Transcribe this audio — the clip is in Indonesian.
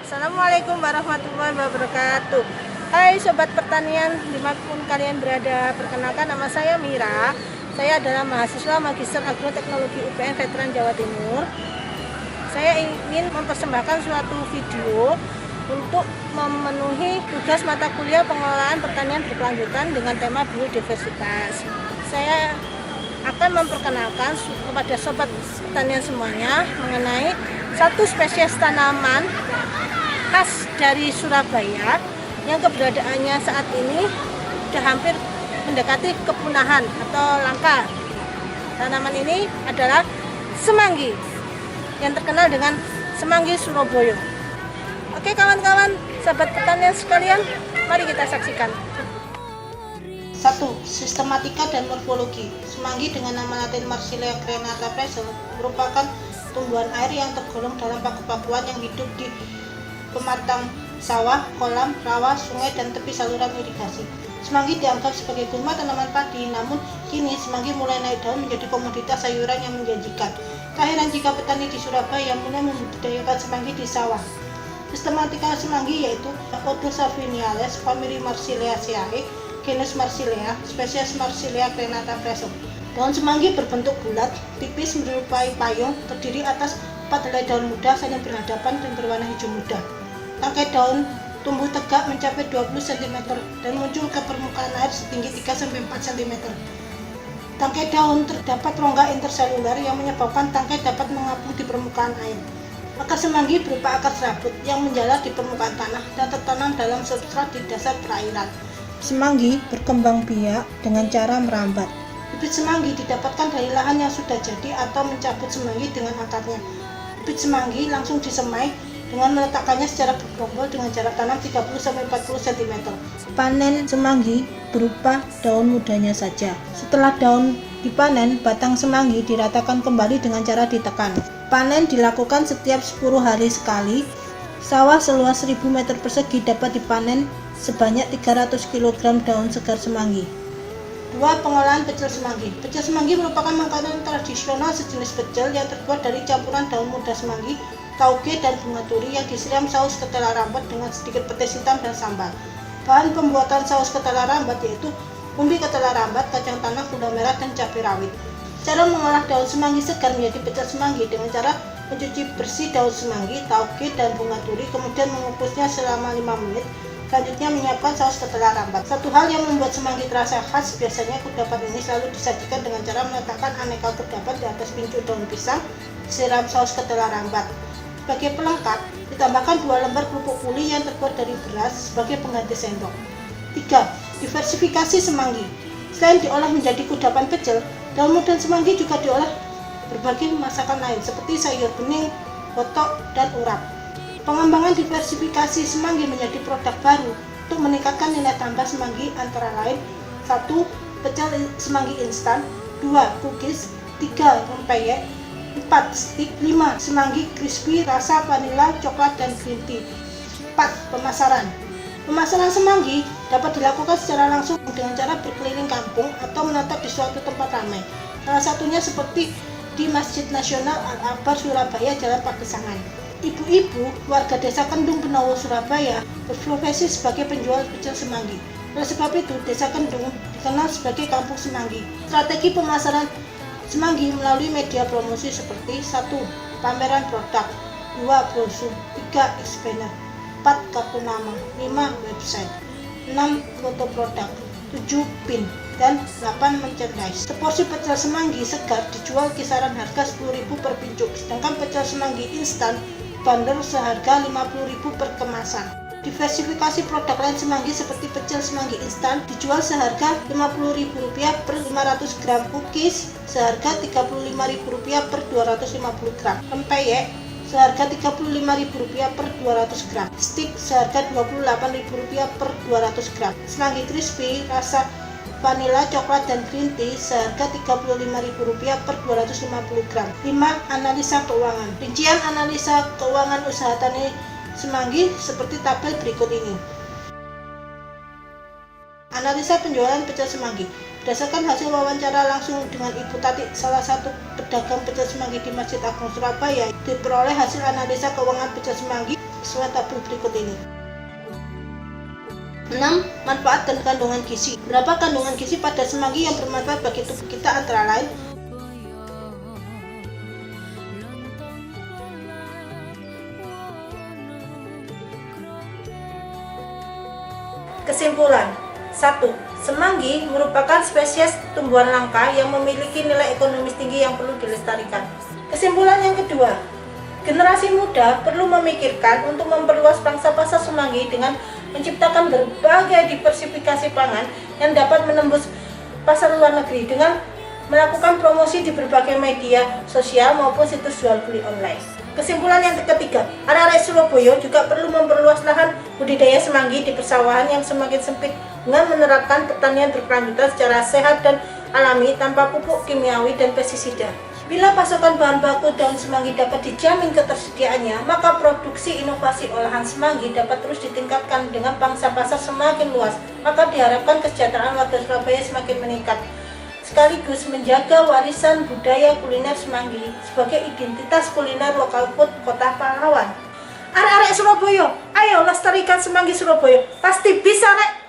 Assalamualaikum warahmatullahi wabarakatuh. Hai Sobat Pertanian, dimanapun kalian berada, perkenalkan nama saya Mira. Saya adalah mahasiswa Magister Agroteknologi UPN Veteran Jawa Timur. Saya ingin mempersembahkan suatu video untuk memenuhi tugas mata kuliah pengelolaan pertanian berkelanjutan dengan tema biodiversitas. Saya akan memperkenalkan kepada sobat pertanian semuanya mengenai satu spesies tanaman khas dari Surabaya yang keberadaannya saat ini sudah hampir mendekati kepunahan atau langka. Tanaman ini adalah semanggi yang terkenal dengan semanggi Surabaya. Oke kawan-kawan, sahabat pertanian sekalian, mari kita saksikan. 1. Sistematika dan morfologi. Semanggi dengan nama latin Marsilea crenata Presel merupakan tumbuhan air yang tergolong dalam paku-pakuan yang hidup di pematang sawah, kolam, rawa, sungai, dan tepi saluran irigasi. Semanggi dianggap sebagai gulma tanaman padi, namun kini semanggi mulai naik daun menjadi komoditas sayuran yang menjanjikan. Tak heran jika petani di Surabaya mulai membudidayakan semanggi di sawah. Sistematika semanggi yaitu Oddosa vineales, famili Marsileaceae, genus Marsilea, spesies Marsilea crenata Presel. Daun semanggi berbentuk bulat, tipis menyerupai payung, terdiri atas 4 helai daun muda saling berhadapan dan berwarna hijau muda. Tangkai daun tumbuh tegak mencapai 20 cm dan muncul ke permukaan air setinggi 3-4 cm. Tangkai daun terdapat rongga interseluler yang menyebabkan tangkai dapat mengapung di permukaan air. Akar semanggi berupa akar serabut yang menjalar di permukaan tanah dan tertanam dalam substrat di dasar perairan. Semanggi berkembang biak dengan cara merambat. Bibit semanggi didapatkan dari lahan yang sudah jadi atau mencabut semanggi dengan akarnya. Bibit semanggi langsung disemai dengan meletakkannya secara bergerombol dengan jarak tanam 30-40 cm. Panen semanggi berupa daun mudanya saja. Setelah daun dipanen, batang semanggi diratakan kembali dengan cara ditekan. Panen dilakukan setiap 10 hari sekali. Sawah seluas 1000 meter persegi dapat dipanen sebanyak 300 kg daun segar semanggi. 2. Pengolahan pecel semanggi. Pecel semanggi merupakan makanan tradisional sejenis pecel yang terbuat dari campuran daun muda semanggi, tauge, dan bunga turi yang disiram saus ketela rambat dengan sedikit petis hitam dan sambal. Bahan pembuatan saus ketela rambat yaitu umbi ketela rambat, kacang tanah, gula merah, dan cabai rawit. Cara mengolah daun semanggi segar menjadi pecel semanggi dengan cara mencuci bersih daun semanggi, tauge, dan bunga turi, kemudian mengukusnya selama 5 menit. Selanjutnya menyiapkan saus ketela rambat. Satu hal yang membuat semanggi terasa khas, biasanya kudapan ini selalu disajikan dengan cara meletakkan aneka kudapan di atas pincuk daun pisang, disiram saus ketela rambat. Sebagai pelengkap, ditambahkan 2 lembar kerupuk puli yang terbuat dari beras sebagai pengganti sendok. 3. Diversifikasi semanggi. Selain diolah menjadi kudapan pecel, daun muda semanggi juga diolah berbagai masakan lain seperti sayur bening, hotok, dan urap. Pengembangan diversifikasi semanggi menjadi produk baru untuk meningkatkan nilai tambah semanggi antara lain 1. Pecel semanggi instan, 2. Cookies, 3. Rempeyek, 4. Stik, 5. Semanggi crispy rasa vanila, coklat, dan green tea. 4. Pemasaran. Pemasaran semanggi dapat dilakukan secara langsung dengan cara berkeliling kampung atau menetap di suatu tempat ramai. Salah satunya seperti di Masjid Nasional Al-Akbar Surabaya, Jalan Pagesangan. Ibu-ibu warga desa Kendung, Benowo, Surabaya berprofesi sebagai penjual pecel semanggi. Oleh sebab itu, desa Kendung dikenal sebagai kampung semanggi. Strategi pemasaran semanggi melalui media promosi seperti 1. Pameran produk, 2. Brosur, 3. Expander, 4. Kartu nama, 5. Website, 6. Foto produk, 7. pin, dan 8. merchandise. Seporsi pecel semanggi segar dijual kisaran harga 10.000 per pincuk, sedangkan pecel semanggi instan bandel seharga 50.000 per kemasan. Diversifikasi produk lain semanggi seperti pecel semanggi instan dijual seharga Rp50.000 per 500 gram, cookies seharga Rp35.000 per 250 gram, rempeyek seharga Rp35.000 per 200 gram, stik seharga Rp28.000 per 200 gram, semanggi crispy rasa vanila, coklat, dan green tea seharga Rp35.000 per 250 gram. 5. Analisa keuangan. Rincian analisa keuangan usaha tani semanggi seperti tabel berikut ini. Analisa penjualan pecel semanggi. Berdasarkan hasil wawancara langsung dengan Ibu Tati, salah satu pedagang pecel semanggi di Masjid Agung Surabaya, diperoleh hasil analisa keuangan pecel semanggi sesuai tabel berikut ini. 6. Manfaat dan kandungan gizi. Berapa kandungan gizi pada semanggi yang bermanfaat bagi tubuh kita antara lain? Kesimpulan. 1. Semanggi merupakan spesies tumbuhan langka yang memiliki nilai ekonomis tinggi yang perlu dilestarikan. Kesimpulan yang kedua, generasi muda perlu memikirkan untuk memperluas pangsa pasar semanggi dengan menciptakan berbagai diversifikasi pangan yang dapat menembus pasar luar negeri dengan melakukan promosi di berbagai media sosial maupun situs jual beli online. Kesimpulan yang ketiga, arek-arek Surabaya juga perlu memperluas lahan budidaya semanggi di persawahan yang semakin sempit dengan menerapkan pertanian berkelanjutan secara sehat dan alami tanpa pupuk kimiawi dan pestisida. Bila pasokan bahan baku daun semanggi dapat dijamin ketersediaannya, maka produksi inovasi olahan semanggi dapat terus ditingkatkan dengan pangsa pasar semakin luas. Maka diharapkan kesejahteraan warga Surabaya semakin meningkat, sekaligus menjaga warisan budaya kuliner semanggi sebagai identitas kuliner lokal food kota pahlawan. Arek-arek Surabaya, ayo lestarikan semanggi Surabaya, pasti bisa, Rek!